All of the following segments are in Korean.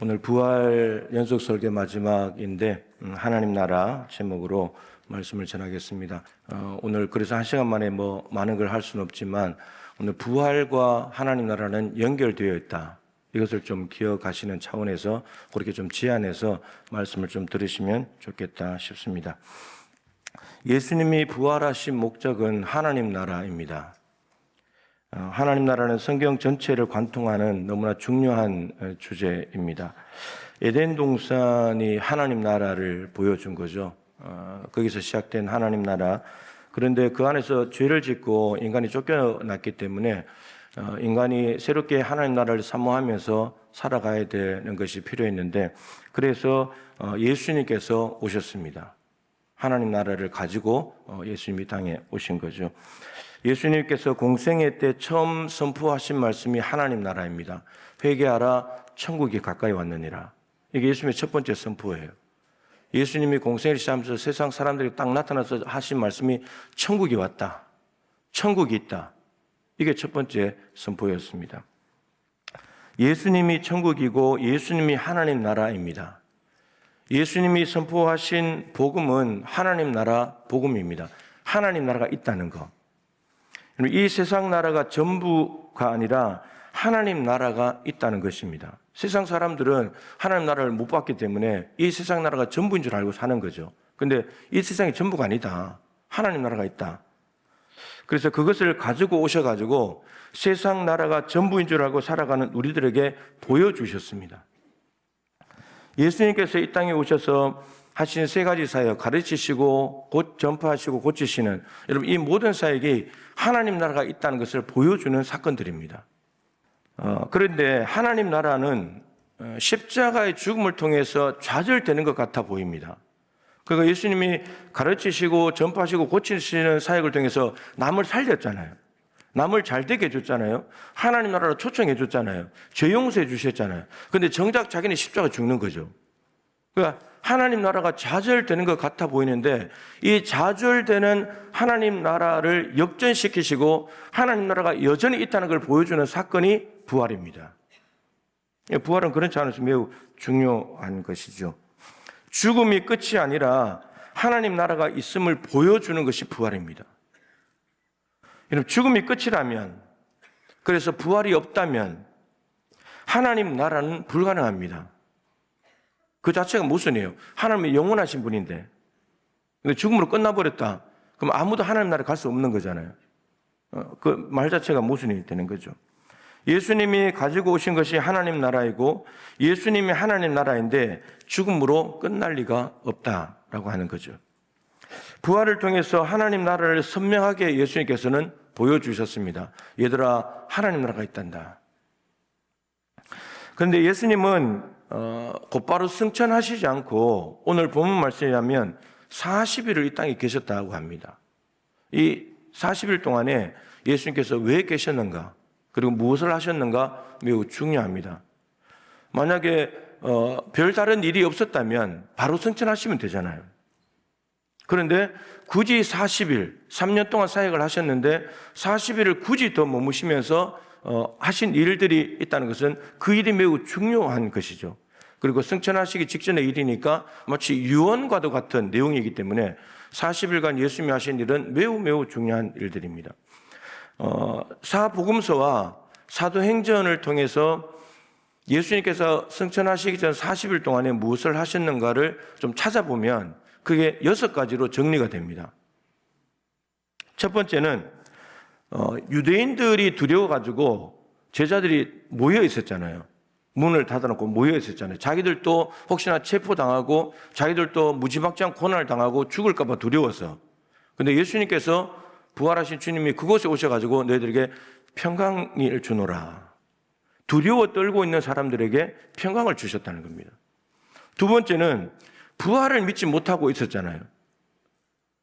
오늘 부활 연속 설교 마지막인데 하나님 나라 제목으로 말씀을 전하겠습니다. 오늘 그래서 한 시간 만에 많은 걸 할 수는 없지만 오늘 부활과 하나님 나라는 연결되어 있다. 이것을 좀 기억하시는 차원에서 그렇게 좀 제안해서 말씀을 좀 들으시면 좋겠다 싶습니다. 예수님이 부활하신 목적은 하나님 나라입니다. 하나님 나라는 성경 전체를 관통하는 너무나 중요한 주제입니다. 에덴 동산이 하나님 나라를 보여준 거죠. 거기서 시작된 하나님 나라. 그런데 그 안에서 죄를 짓고 인간이 쫓겨났기 때문에 인간이 새롭게 하나님 나라를 사모하면서 살아가야 되는 것이 필요했는데, 그래서 예수님께서 오셨습니다. 하나님 나라를 가지고 예수님이 땅에 오신 거죠. 예수님께서 공생애 때 처음 선포하신 말씀이 하나님 나라입니다. 회개하라, 천국이 가까이 왔느니라. 이게 예수님의 첫 번째 선포예요. 예수님이 공생애를 시작하면서 세상 사람들이 딱 나타나서 하신 말씀이 천국이 왔다, 천국이 있다. 이게 첫 번째 선포였습니다. 예수님이 천국이고 예수님이 하나님 나라입니다. 예수님이 선포하신 복음은 하나님 나라 복음입니다. 하나님 나라가 있다는 거. 이 세상 나라가 전부가 아니라 하나님 나라가 있다는 것입니다. 세상 사람들은 하나님 나라를 못 봤기 때문에 이 세상 나라가 전부인 줄 알고 사는 거죠. 근데 이 세상이 전부가 아니다. 하나님 나라가 있다. 그래서 그것을 가지고 오셔가지고 세상 나라가 전부인 줄 알고 살아가는 우리들에게 보여주셨습니다. 예수님께서 이 땅에 오셔서 하신 세 가지 사역, 가르치시고 곧 전파하시고 고치시는, 여러분 이 모든 사역이 하나님 나라가 있다는 것을 보여주는 사건들입니다. 그런데 하나님 나라는 십자가의 죽음을 통해서 좌절되는 것 같아 보입니다. 그러니까 예수님이 가르치시고 전파하시고 고치시는 사역을 통해서 남을 살렸잖아요. 남을 잘 되게 해줬잖아요. 하나님 나라로 초청해 줬잖아요. 죄 용서해 주셨잖아요. 그런데 정작 자기는 십자가 죽는 거죠. 그러니까 하나님 나라가 좌절되는 것 같아 보이는데, 이 좌절되는 하나님 나라를 역전시키시고 하나님 나라가 여전히 있다는 걸 보여주는 사건이 부활입니다. 부활은 그렇지 않아서 매우 중요한 것이죠. 죽음이 끝이 아니라 하나님 나라가 있음을 보여주는 것이 부활입니다. 여러분, 죽음이 끝이라면, 그래서 부활이 없다면 하나님 나라는 불가능합니다. 그 자체가 모순이에요. 하나님이 영원하신 분인데 죽음으로 끝나버렸다. 그럼 아무도 하나님 나라에 갈 수 없는 거잖아요. 그 말 자체가 모순이 되는 거죠. 예수님이 가지고 오신 것이 하나님 나라이고 예수님이 하나님 나라인데 죽음으로 끝날 리가 없다라고 하는 거죠. 부활을 통해서 하나님 나라를 선명하게 예수님께서는 보여주셨습니다. 얘들아, 하나님 나라가 있단다. 그런데 예수님은 곧바로 승천하시지 않고 오늘 본문 말씀이라면 40일을 이 땅에 계셨다고 합니다. 이 40일 동안에 예수님께서 왜 계셨는가, 그리고 무엇을 하셨는가 매우 중요합니다. 만약에 별다른 일이 없었다면 바로 승천하시면 되잖아요. 그런데 굳이 40일, 3년 동안 사역을 하셨는데 40일을 굳이 더 머무시면서 하신 일들이 있다는 것은 그 일이 매우 중요한 것이죠. 그리고 승천하시기 직전의 일이니까 마치 유언과도 같은 내용이기 때문에 40일간 예수님이 하신 일은 매우 중요한 일들입니다. 사복음서와 사도행전을 통해서 예수님께서 승천하시기 전 40일 동안에 무엇을 하셨는가를 좀 찾아보면 그게 6가지로 정리가 됩니다. 첫 번째는 유대인들이 두려워가지고 제자들이 모여 있었잖아요. 문을 닫아놓고 모여 있었잖아요. 자기들도 혹시나 체포당하고 자기들도 무지막지한 고난을 당하고 죽을까 봐 두려워서. 근데 예수님께서 부활하신 주님이 그곳에 오셔가지고 너희들에게 평강을 주노라. 두려워 떨고 있는 사람들에게 평강을 주셨다는 겁니다. 두 번째는 부활을 믿지 못하고 있었잖아요.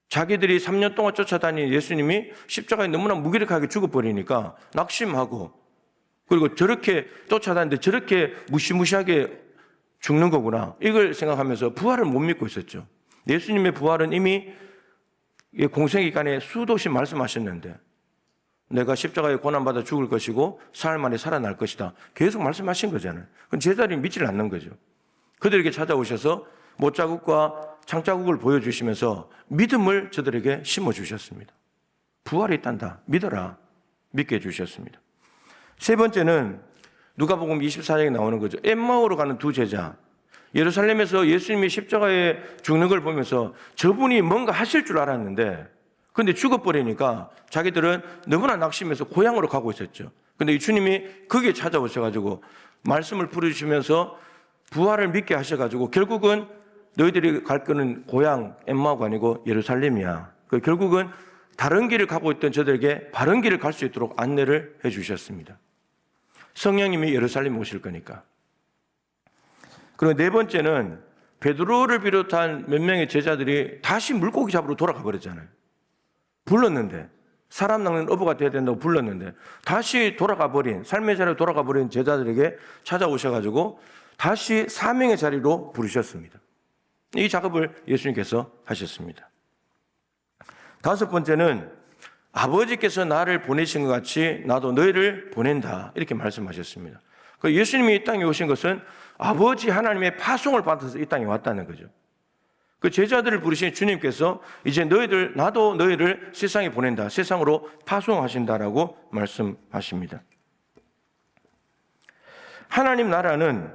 자기들이 3년 동안 쫓아다닌 예수님이 십자가에 너무나 무기력하게 죽어버리니까 낙심하고, 그리고 저렇게 쫓아다니는데 저렇게 무시무시하게 죽는 거구나, 이걸 생각하면서 부활을 못 믿고 있었죠. 예수님의 부활은 이미 공생기간에 수도 없이 말씀하셨는데 내가 십자가에 고난받아 죽을 것이고 사흘 만에 살아날 것이다. 계속 말씀하신 거잖아요. 그럼 제자들이 믿질 않는 거죠. 그들에게 찾아오셔서 못자국과 창자국을 보여주시면서 믿음을 저들에게 심어주셨습니다. 부활이 있단다. 믿어라. 믿게 해주셨습니다. 세 번째는 누가복음 24장에 나오는 거죠. 엠마오로 가는 두 제자. 예루살렘에서 예수님이 십자가에 죽는 걸 보면서 저분이 뭔가 하실 줄 알았는데 근데 죽어버리니까 자기들은 너무나 낙심해서 고향으로 가고 있었죠. 근데 이 주님이 거기에 찾아오셔가지고 말씀을 풀어주시면서 부활을 믿게 하셔가지고 결국은 너희들이 갈 거는 고향 엠마오가 아니고 예루살렘이야. 결국은 다른 길을 가고 있던 저들에게 바른 길을 갈 수 있도록 안내를 해주셨습니다. 성령님이 예루살렘에 오실 거니까. 그리고 네 번째는 베드로를 비롯한 몇 명의 제자들이 다시 물고기 잡으러 돌아가 버렸잖아요. 불렀는데 사람 낚는 어부가 돼야 된다고 불렀는데 다시 돌아가 버린 삶의 자리로 돌아가 버린 제자들에게 찾아오셔가지고 다시 사명의 자리로 부르셨습니다. 이 작업을 예수님께서 하셨습니다. 다섯 번째는 아버지께서 나를 보내신 것 같이 나도 너희를 보낸다 이렇게 말씀하셨습니다. 예수님이 이 땅에 오신 것은 아버지 하나님의 파송을 받아서 이 땅에 왔다는 거죠. 그 제자들을 부르신 주님께서 이제 나도 너희를 세상에 보낸다. 세상으로 파송하신다라고 말씀하십니다. 하나님 나라는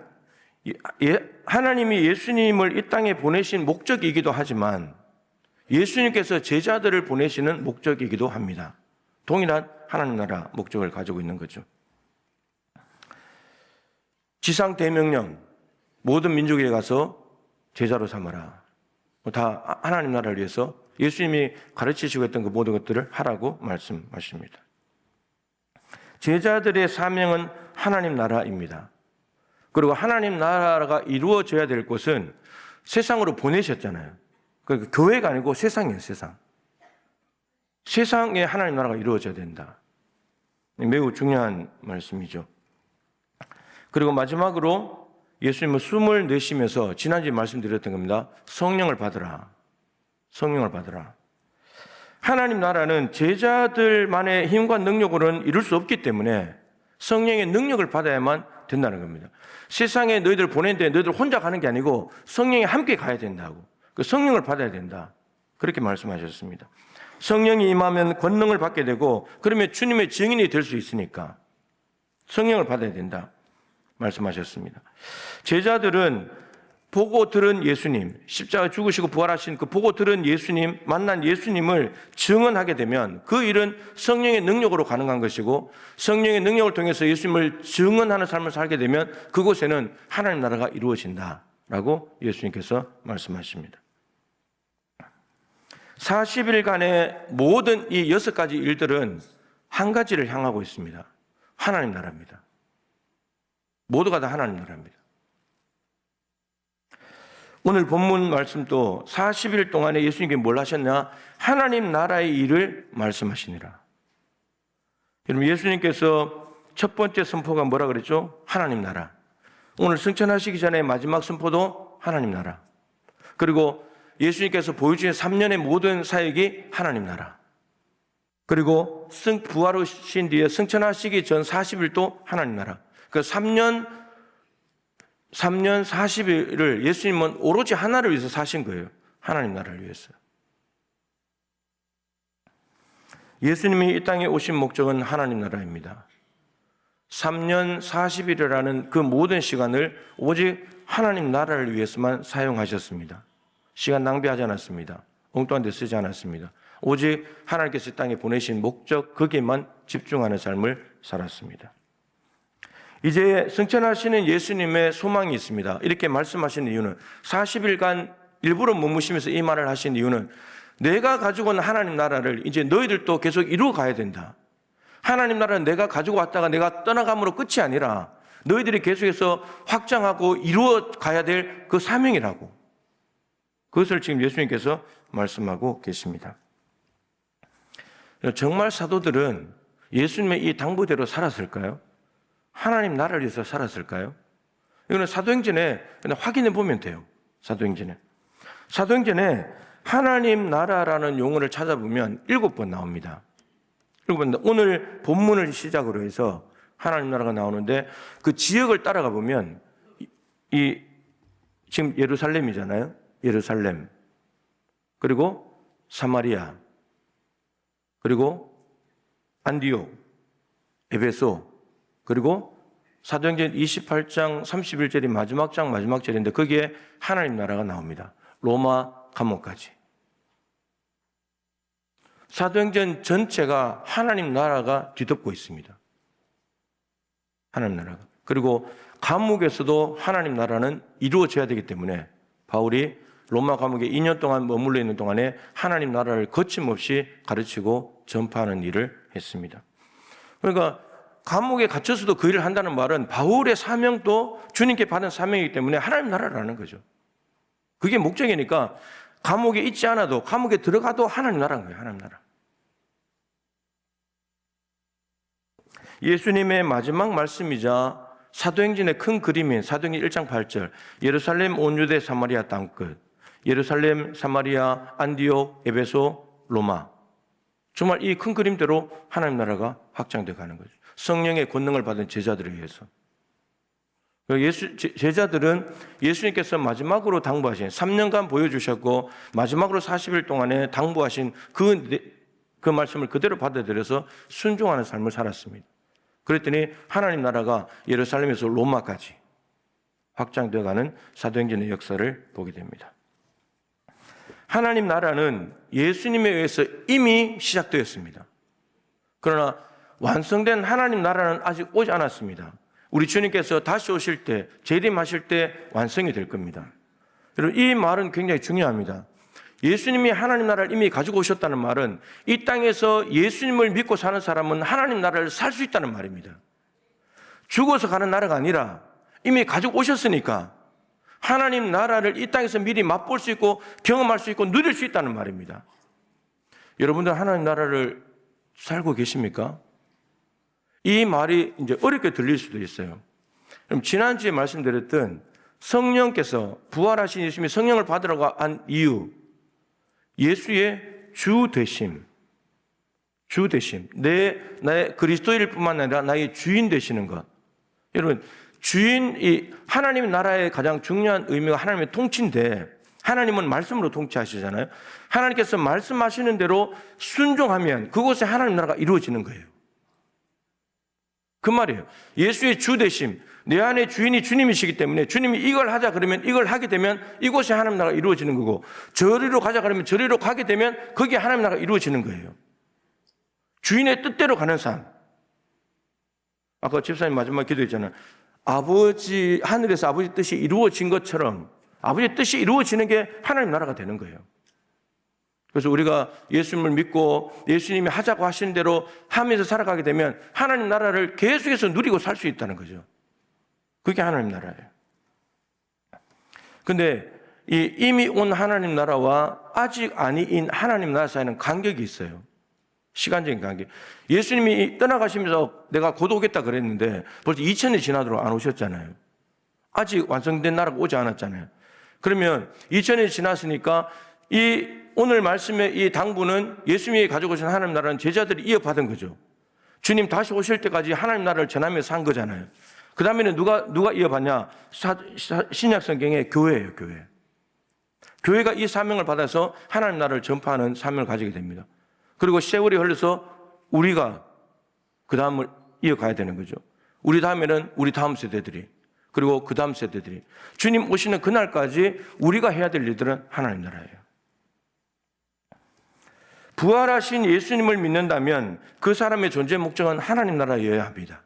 하나님이 예수님을 이 땅에 보내신 목적이기도 하지만 예수님께서 제자들을 보내시는 목적이기도 합니다. 동일한 하나님 나라 목적을 가지고 있는 거죠. 지상 대명령 모든 민족에 가서 제자로 삼아라. 다 하나님 나라를 위해서 예수님이 가르치시고 했던 그 모든 것들을 하라고 말씀하십니다. 제자들의 사명은 하나님 나라입니다. 그리고 하나님 나라가 이루어져야 될 곳은 세상으로 보내셨잖아요. 그러니까 교회가 아니고 세상이에요, 세상. 세상에 하나님 나라가 이루어져야 된다. 매우 중요한 말씀이죠. 그리고 마지막으로 예수님은 숨을 내쉬면서 지난주에 말씀드렸던 겁니다. 성령을 받으라. 성령을 받으라. 하나님 나라는 제자들만의 힘과 능력으로는 이룰 수 없기 때문에 성령의 능력을 받아야만 된다는 겁니다. 세상에 너희들 보낸데 너희들 혼자 가는 게 아니고 성령이 함께 가야 된다고. 그 성령을 받아야 된다. 그렇게 말씀하셨습니다. 성령이 임하면 권능을 받게 되고 그러면 주님의 증인이 될 수 있으니까 성령을 받아야 된다. 말씀하셨습니다. 제자들은 보고 들은 예수님, 십자가 죽으시고 부활하신 그 보고 들은 예수님, 만난 예수님을 증언하게 되면 그 일은 성령의 능력으로 가능한 것이고 성령의 능력을 통해서 예수님을 증언하는 삶을 살게 되면 그곳에는 하나님 나라가 이루어진다라고 예수님께서 말씀하십니다. 40일간의 모든 이 6가지 일들은 한 가지를 향하고 있습니다. 하나님 나라입니다. 모두가 다 하나님 나라입니다. 오늘 본문 말씀도 40일 동안에 예수님께 뭘 하셨냐? 하나님 나라의 일을 말씀하시니라. 여러분, 예수님께서 첫 번째 선포가 뭐라 그랬죠? 하나님 나라. 오늘 승천하시기 전에 마지막 선포도 하나님 나라. 그리고 예수님께서 보여주신 3년의 모든 사역이 하나님 나라. 그리고 부활하신 뒤에 승천하시기 전 40일도 하나님 나라. 그 3년 40일을 예수님은 오로지 하나를 위해서 사신 거예요. 하나님 나라를 위해서. 예수님이 이 땅에 오신 목적은 하나님 나라입니다. 3년 40일이라는 그 모든 시간을 오직 하나님 나라를 위해서만 사용하셨습니다. 시간 낭비하지 않았습니다. 엉뚱한 데 쓰지 않았습니다. 오직 하나님께서 이 땅에 보내신 목적 거기에만 집중하는 삶을 살았습니다. 이제 승천하시는 예수님의 소망이 있습니다. 이렇게 말씀하시는 이유는 40일간 일부러 머무시면서 이 말을 하신 이유는 내가 가지고 온 하나님 나라를 이제 너희들도 계속 이루어 가야 된다. 하나님 나라는 내가 가지고 왔다가 내가 떠나감으로 끝이 아니라 너희들이 계속해서 확장하고 이루어 가야 될 그 사명이라고. 그것을 지금 예수님께서 말씀하고 계십니다. 정말 사도들은 예수님의 이 당부대로 살았을까요? 하나님 나라를 위해서 살았을까요? 이거는 사도행전에 확인해 보면 돼요. 사도행전에 하나님 나라라는 용어를 찾아보면 7번 나옵니다. 여러분, 오늘 본문을 시작으로 해서 하나님 나라가 나오는데 그 지역을 따라가 보면 지금 예루살렘이잖아요. 예루살렘. 그리고 사마리아. 그리고 안디옥, 에베소. 그리고 사도행전 28장 31절이 마지막 장 마지막 절인데 거기에 하나님 나라가 나옵니다. 로마 감옥까지. 사도행전 전체가 하나님 나라가 뒤덮고 있습니다. 하나님 나라가. 그리고 감옥에서도 하나님 나라는 이루어져야 되기 때문에 바울이 로마 감옥에 2년 동안 머물러 있는 동안에 하나님 나라를 거침없이 가르치고 전파하는 일을 했습니다. 그러니까 감옥에 갇혀서도 그 일을 한다는 말은 바울의 사명도 주님께 받은 사명이기 때문에 하나님 나라를 하는 거죠. 그게 목적이니까 감옥에 있지 않아도 감옥에 들어가도 하나님 나라인 거예요. 하나님 나라. 예수님의 마지막 말씀이자 사도행전의 큰 그림인 사도행전 1장 8절 예루살렘 온 유대 사마리아 땅끝 예루살렘 사마리아 안디옥 에베소 로마 정말 이 큰 그림대로 하나님 나라가 확장되어 가는 거죠. 성령의 권능을 받은 제자들에 의해서. 제자들은 예수님께서 마지막으로 당부하신 3년간 보여주셨고 마지막으로 40일 동안에 당부하신 그 말씀을 그대로 받아들여서 순종하는 삶을 살았습니다. 그랬더니 하나님 나라가 예루살렘에서 로마까지 확장되어 가는 사도행전의 역사를 보게 됩니다. 하나님 나라는 예수님에 의해서 이미 시작되었습니다. 그러나 완성된 하나님 나라는 아직 오지 않았습니다. 우리 주님께서 다시 오실 때, 재림하실 때 완성이 될 겁니다. 여러분, 이 말은 굉장히 중요합니다. 예수님이 하나님 나라를 이미 가지고 오셨다는 말은 이 땅에서 예수님을 믿고 사는 사람은 하나님 나라를 살 수 있다는 말입니다. 죽어서 가는 나라가 아니라 이미 가지고 오셨으니까 하나님 나라를 이 땅에서 미리 맛볼 수 있고 경험할 수 있고 누릴 수 있다는 말입니다. 여러분들 하나님 나라를 살고 계십니까? 이 말이 이제 어렵게 들릴 수도 있어요. 그럼 지난주에 말씀드렸던 성령께서 부활하신 예수님이 성령을 받으라고 한 이유, 예수의 주 되심, 나의 그리스도일 뿐만 아니라 나의 주인 되시는 것. 여러분, 주인이 하나님의 나라의 가장 중요한 의미가 하나님의 통치인데 하나님은 말씀으로 통치하시잖아요. 하나님께서 말씀하시는 대로 순종하면 그곳에 하나님 나라가 이루어지는 거예요. 그 말이에요. 예수의 주 되심, 내 안에 주인이 주님이시기 때문에 주님이 이걸 하자 그러면 이걸 하게 되면 이곳에 하나님 나라가 이루어지는 거고 저리로 가자 그러면 저리로 가게 되면 거기에 하나님 나라가 이루어지는 거예요. 주인의 뜻대로 가는 삶. 아까 집사님 마지막 기도했잖아요. 아버지, 하늘에서 아버지 뜻이 이루어진 것처럼 아버지의 뜻이 이루어지는 게 하나님 나라가 되는 거예요. 그래서 우리가 예수님을 믿고 예수님이 하자고 하시는 대로 하면서 살아가게 되면 하나님 나라를 계속해서 누리고 살 수 있다는 거죠. 그게 하나님 나라예요. 근데 이미 온 하나님 나라와 아직 아닌 하나님 나라 사이에는 간격이 있어요. 시간적인 관계. 예수님이 떠나가시면서 내가 곧 오겠다 그랬는데 벌써 2000년이 지나도록 안 오셨잖아요. 아직 완성된 나라가 오지 않았잖아요. 그러면 2000년이 지났으니까 오늘 말씀의 이 당부는 예수님이 가지고 오신 하나님 나라는 제자들이 이어받은 거죠. 주님 다시 오실 때까지 하나님 나라를 전하면서 산 거잖아요. 그 다음에는 누가 이어받냐? 신약 성경의 교회예요, 교회. 교회가 이 사명을 받아서 하나님 나라를 전파하는 사명을 가지게 됩니다. 그리고 세월이 흘러서 우리가 그 다음을 이어가야 되는 거죠. 우리 다음에는 우리 다음 세대들이, 그리고 그 다음 세대들이. 주님 오시는 그날까지 우리가 해야 될 일들은 하나님 나라예요. 부활하신 예수님을 믿는다면 그 사람의 존재 목적은 하나님 나라여야 합니다.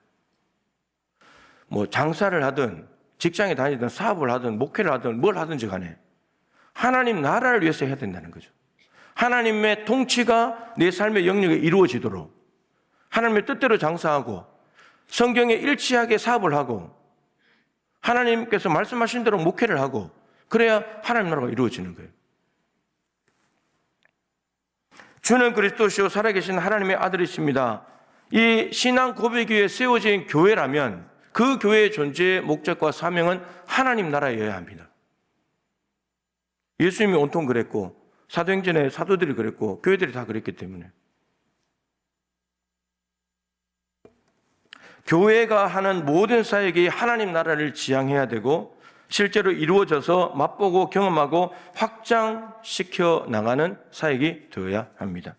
뭐 장사를 하든 직장에 다니든 사업을 하든 목회를 하든 뭘 하든지 간에 하나님 나라를 위해서 해야 된다는 거죠. 하나님의 통치가 내 삶의 영역에 이루어지도록 하나님의 뜻대로 장사하고 성경에 일치하게 사업을 하고 하나님께서 말씀하신 대로 목회를 하고 그래야 하나님 나라가 이루어지는 거예요. 주는 그리스도시요 살아계신 하나님의 아들이십니다. 이 신앙 고백 위에 세워진 교회라면 그 교회의 존재의 목적과 사명은 하나님 나라여야 합니다. 예수님이 온통 그랬고 사도행전의 사도들이 그랬고 교회들이 다 그랬기 때문에 교회가 하는 모든 사역이 하나님 나라를 지향해야 되고 실제로 이루어져서 맛보고 경험하고 확장시켜 나가는 사역이 되어야 합니다.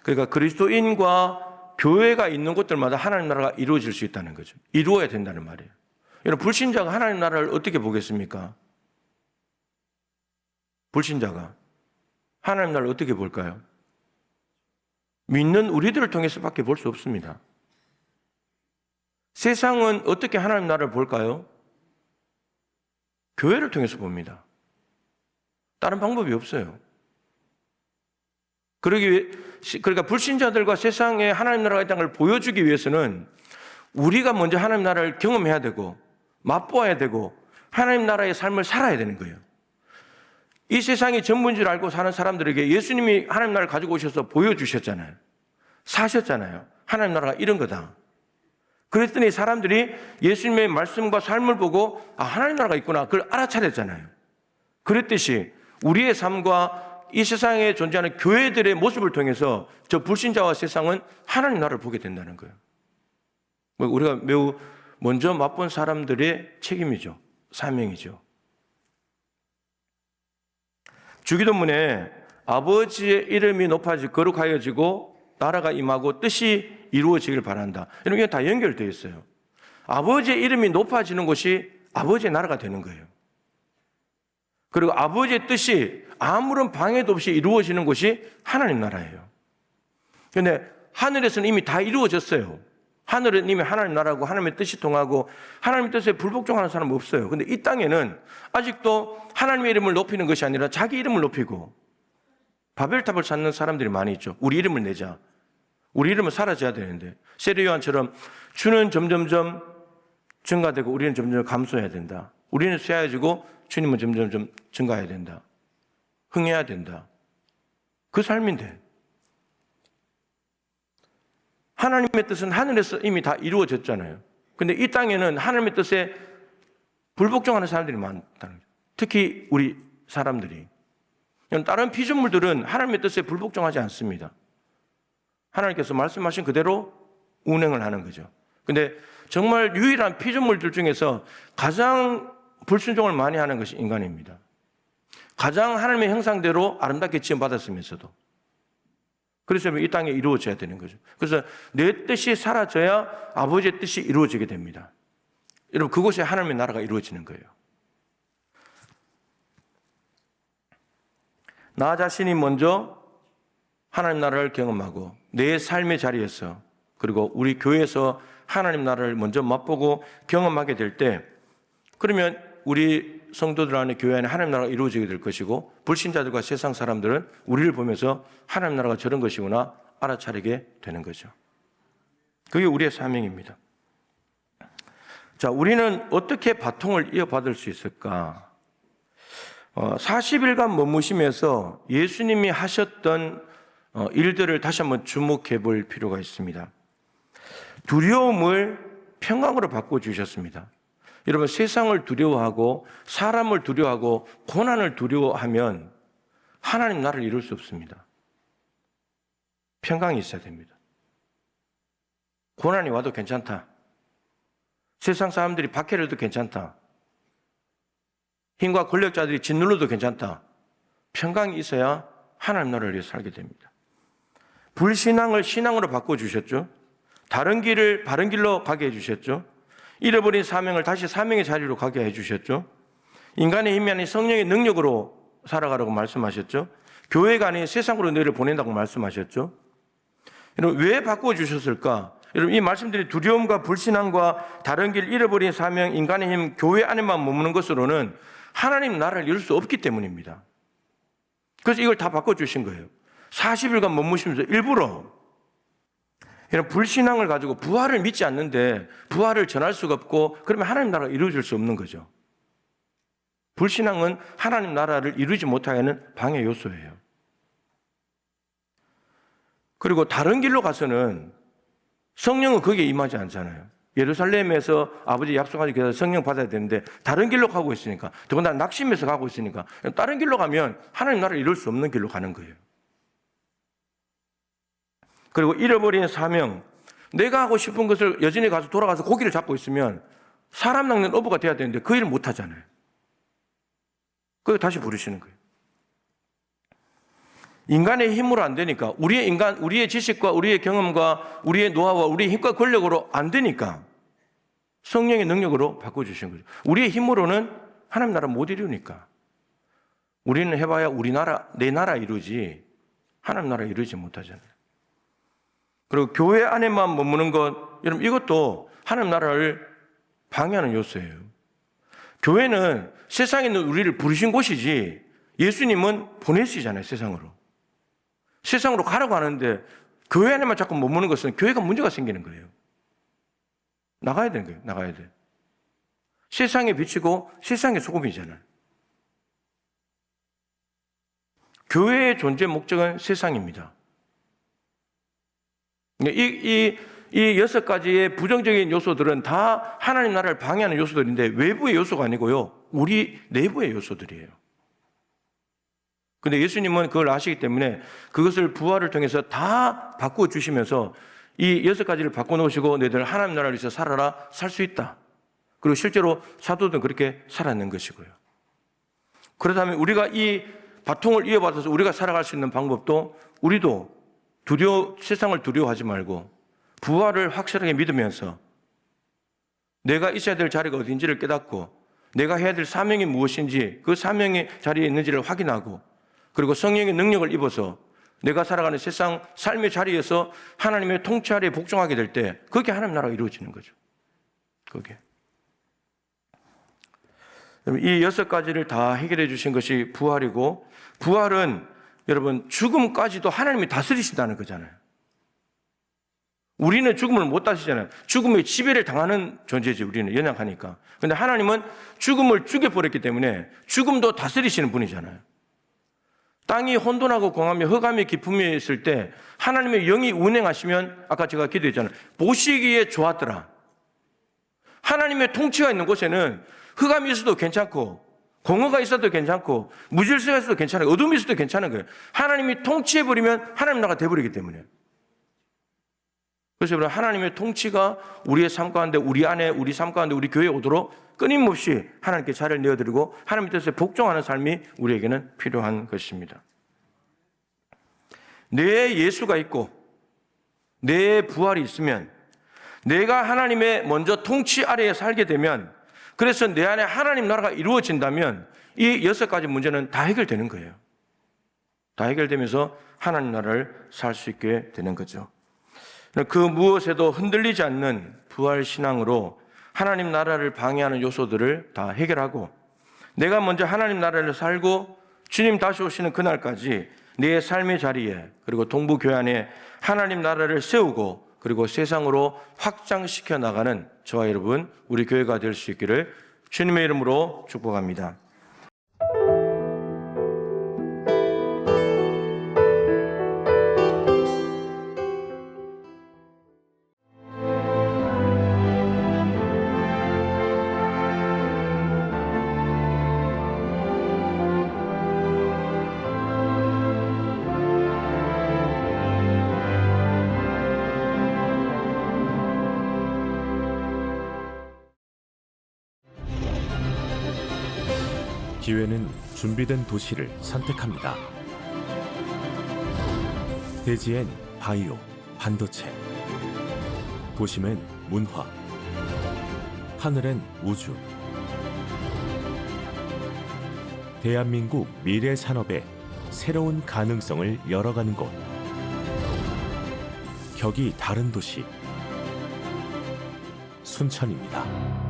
그러니까 그리스도인과 교회가 있는 곳들마다 하나님 나라가 이루어질 수 있다는 거죠. 이루어야 된다는 말이에요. 여러분, 불신자가 하나님 나라를 어떻게 보겠습니까? 불신자가 하나님 나라를 어떻게 볼까요? 믿는 우리들을 통해서밖에 볼 수 없습니다. 세상은 어떻게 하나님 나라를 볼까요? 교회를 통해서 봅니다. 다른 방법이 없어요. 그러니까 불신자들과 세상에 하나님 나라가 있다는 걸 보여주기 위해서는 우리가 먼저 하나님 나라를 경험해야 되고 맛보아야 되고 하나님 나라의 삶을 살아야 되는 거예요. 이 세상이 전부인 줄 알고 사는 사람들에게 예수님이 하나님 나라를 가지고 오셔서 보여주셨잖아요. 사셨잖아요. 하나님 나라가 이런 거다. 그랬더니 사람들이 예수님의 말씀과 삶을 보고 하나님 나라가 있구나. 그걸 알아차렸잖아요. 그랬듯이 우리의 삶과 이 세상에 존재하는 교회들의 모습을 통해서 저 불신자와 세상은 하나님 나라를 보게 된다는 거예요. 우리가 매우 먼저 맛본 사람들의 책임이죠. 사명이죠. 주기도문에 아버지의 이름이 높아지고 거룩하여지고 나라가 임하고 뜻이 이루어지길 바란다. 이런 게 다 연결되어 있어요. 아버지의 이름이 높아지는 것이 아버지의 나라가 되는 거예요. 그리고 아버지의 뜻이 아무런 방해도 없이 이루어지는 것이 하나님 나라예요. 그런데 하늘에서는 이미 다 이루어졌어요. 하늘은 이미 하나님 나라고 하나님의 뜻이 통하고 하나님의 뜻에 불복종하는 사람은 없어요. 그런데 이 땅에는 아직도 하나님의 이름을 높이는 것이 아니라 자기 이름을 높이고 바벨탑을 쌓는 사람들이 많이 있죠. 우리 이름을 내자. 우리 이름은 사라져야 되는데 세례요한처럼 주는 점점점 증가되고 우리는 점점 감소해야 된다. 우리는 쇠해지고 주님은 점점점 증가해야 된다. 흥해야 된다. 그 삶인데 하나님의 뜻은 하늘에서 이미 다 이루어졌잖아요. 근데 이 땅에는 하나님의 뜻에 불복종하는 사람들이 많다는 거죠. 특히 우리 사람들이. 다른 피조물들은 하나님의 뜻에 불복종하지 않습니다. 하나님께서 말씀하신 그대로 운행을 하는 거죠. 근데 정말 유일한 피조물들 중에서 가장 불순종을 많이 하는 것이 인간입니다. 가장 하나님의 형상대로 아름답게 지음받았으면서도. 그래서 이 땅에 이루어져야 되는 거죠. 그래서 내 뜻이 사라져야 아버지의 뜻이 이루어지게 됩니다. 여러분, 그곳에 하나님의 나라가 이루어지는 거예요. 나 자신이 먼저 하나님 나라를 경험하고 내 삶의 자리에서 그리고 우리 교회에서 하나님 나라를 먼저 맛보고 경험하게 될 때 그러면 우리 성도들 안에 교회 안에 하나님 나라가 이루어지게 될 것이고 불신자들과 세상 사람들은 우리를 보면서 하나님 나라가 저런 것이구나 알아차리게 되는 거죠. 그게 우리의 사명입니다. 자, 우리는 어떻게 바통을 이어받을 수 있을까? 40일간 머무시면서 예수님이 하셨던 일들을 다시 한번 주목해 볼 필요가 있습니다. 두려움을 평강으로 바꿔주셨습니다. 여러분, 세상을 두려워하고 사람을 두려워하고 고난을 두려워하면 하나님 나라를 이룰 수 없습니다. 평강이 있어야 됩니다. 고난이 와도 괜찮다. 세상 사람들이 박해를 해도 괜찮다. 힘과 권력자들이 짓눌러도 괜찮다. 평강이 있어야 하나님 나라를 위해 살게 됩니다. 불신앙을 신앙으로 바꿔주셨죠. 다른 길을 바른 길로 가게 해주셨죠. 잃어버린 사명을 다시 사명의 자리로 가게 해주셨죠. 인간의 힘이 아닌 성령의 능력으로 살아가라고 말씀하셨죠. 교회가 아닌 세상으로 너희를 보낸다고 말씀하셨죠. 여러분, 왜 바꿔주셨을까? 여러분, 이 말씀들이 두려움과 불신앙과 다른 길, 잃어버린 사명, 인간의 힘, 교회 안에만 머무는 것으로는 하나님 나라를 이룰 수 없기 때문입니다. 그래서 이걸 다 바꿔주신 거예요. 40일간 머무시면서 일부러 이런 불신앙을 가지고 부활을 믿지 않는데 부활을 전할 수가 없고 그러면 하나님 나라가 이루어질 수 없는 거죠. 불신앙은 하나님 나라를 이루지 못하게 하는 방해 요소예요. 그리고 다른 길로 가서는 성령은 거기에 임하지 않잖아요. 예루살렘에서 아버지 약속하신 그 성령 받아야 되는데 다른 길로 가고 있으니까 더군다나 낙심해서 가고 있으니까 다른 길로 가면 하나님 나라를 이룰 수 없는 길로 가는 거예요. 그리고 잃어버린 사명, 내가 하고 싶은 것을 여전히 가서 돌아가서 고기를 잡고 있으면 사람 낚는 어부가 돼야 되는데 그 일을 못 하잖아요. 그래서 다시 부르시는 거예요. 인간의 힘으로 안 되니까, 우리의 지식과 우리의 경험과 우리의 노하우와 우리의 힘과 권력으로 안 되니까 성령의 능력으로 바꿔주신 거죠. 우리의 힘으로는 하나님 나라 못 이루니까. 우리는 해봐야 내 나라 이루지 하나님 나라 이루지 못하잖아요. 그리고 교회 안에만 머무는 것, 여러분 이것도 하나님 나라를 방해하는 요소예요. 교회는 세상에 있는 우리를 부르신 곳이지 예수님은 보내시잖아요. 세상으로 가라고 하는데 교회 안에만 자꾸 머무는 것은 교회가 문제가 생기는 거예요. 나가야 되는 거예요. 나가야 돼. 세상에 비치고 세상의 소금이잖아요. 교회의 존재 목적은 세상입니다. 이 6가지의 부정적인 요소들은 다 하나님 나라를 방해하는 요소들인데 외부의 요소가 아니고요. 우리 내부의 요소들이에요. 근데 예수님은 그걸 아시기 때문에 그것을 부활을 통해서 다 바꿔주시면서 이 6가지를 바꿔놓으시고 너희들 하나님 나라를 위해서 살아라, 살 수 있다. 그리고 실제로 사도들은 그렇게 살았는 것이고요. 그렇다면 우리가 이 바통을 이어받아서 우리가 살아갈 수 있는 방법도 우리도 세상을 두려워하지 말고 부활을 확실하게 믿으면서 내가 있어야 될 자리가 어딘지를 깨닫고 내가 해야 될 사명이 무엇인지 그 사명의 자리에 있는지를 확인하고 그리고 성령의 능력을 입어서 내가 살아가는 세상 삶의 자리에서 하나님의 통치 아래에 복종하게 될 때 그게 하나님 나라가 이루어지는 거죠. 그게. 이 6가지를 다 해결해 주신 것이 부활이고 부활은 여러분 죽음까지도 하나님이 다스리신다는 거잖아요. 우리는 죽음을 못 다스리잖아요. 죽음의 지배를 당하는 존재지 우리는 연약하니까. 그런데 하나님은 죽음을 죽여버렸기 때문에 죽음도 다스리시는 분이잖아요. 땅이 혼돈하고 공하며 흑암의 기품이 있을 때 하나님의 영이 운행하시면 아까 제가 기도했잖아요. 보시기에 좋았더라. 하나님의 통치가 있는 곳에는 흑암이 있어도 괜찮고 공허가 있어도 괜찮고 무질서가 있어도 괜찮아요. 어둠이 있어도 괜찮은 거예요. 하나님이 통치해버리면 하나님 나라가 돼버리기 때문에. 그래서 여러분 하나님의 통치가 우리의 삶 가운데 우리 안에 우리 삶 가운데 우리 교회에 오도록 끊임없이 하나님께 자리를 내어드리고 하나님의 뜻에 복종하는 삶이 우리에게는 필요한 것입니다. 내 예수가 있고 내 부활이 있으면 내가 하나님의 먼저 통치 아래에 살게 되면 그래서 내 안에 하나님 나라가 이루어진다면 이 6가지 문제는 다 해결되는 거예요. 다 해결되면서 하나님 나라를 살 수 있게 되는 거죠. 그 무엇에도 흔들리지 않는 부활 신앙으로 하나님 나라를 방해하는 요소들을 다 해결하고 내가 먼저 하나님 나라를 살고 주님 다시 오시는 그날까지 내 삶의 자리에 그리고 동부교회 안에 하나님 나라를 세우고 그리고 세상으로 확장시켜 나가는 저와 여러분 우리 교회가 될 수 있기를 주님의 이름으로 축복합니다. 기회는 준비된 도시를 선택합니다. 대지엔 바이오, 반도체, 도심엔 문화, 하늘엔 우주. 대한민국 미래 산업의 새로운 가능성을 열어가는 곳. 격이 다른 도시, 순천입니다.